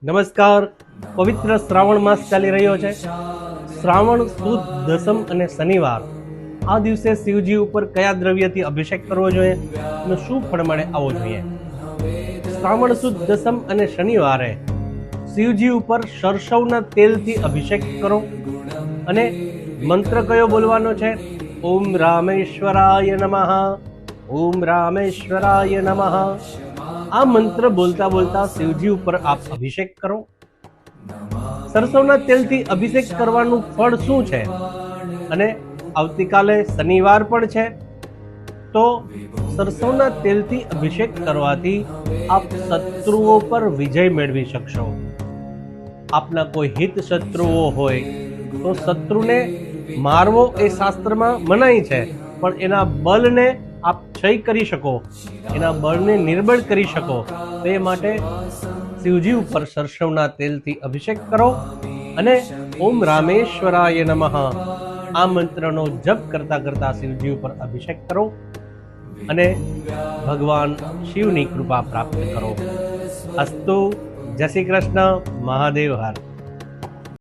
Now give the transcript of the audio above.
નમસ્કાર. પવિત્ર શ્રાવણ માસ ચાલી રહ્યો છે. શ્રાવણ સુદ દસમ અને શનિવાર, આ દિવસે શિવજી ઉપર કયા દ્રવ્યથી અભિષેક કરવો જોઈએ અને શું ફળ મળે આવો જોઈએ. શ્રાવણ સુદ દસમ અને શનિવારે શિવજી ઉપર સરસવના તેલથી અભિષેક કરો અને મંત્ર કયો બોલવાનો છે? ઓમ રામેશ્વરાય નમઃ, ઓમ રામેશ્વરાય નમઃ. આ મંત્ર બોલતા બોલતા શિવજી ઉપર આપ અભિષેક કરો. સરસવના તેલથી અભિષેક કરવાનું ફળ શું છે? અને આવતીકાલે શનિવાર પણ છે, તો સરસવના તેલથી અભિષેક કરવાથી આપ શત્રુઓ પર વિજય મેળવી શકશો. આપના કોઈ હિત શત્રુઓ હોય તો શત્રુને મારવો એ શાસ્ત્રમાં મનાઈ છે, પણ એના બળને આપ ક્ષય કરી શકો, એના બળને નિર્બળ કરી શકો. તે માટે શિવજી ઉપર સરસવના તેલથી અભિષેક કરો અને ઓમ રામેશ્વરાય નમઃ આ મંત્રનો જપ કરતા કરતા શિવજી ઉપર અભિષેક કરો અને ભગવાન શિવની કૃપા પ્રાપ્ત કરો. અસ્તુ. જય શ્રી કૃષ્ણ. મહાદેવ હર.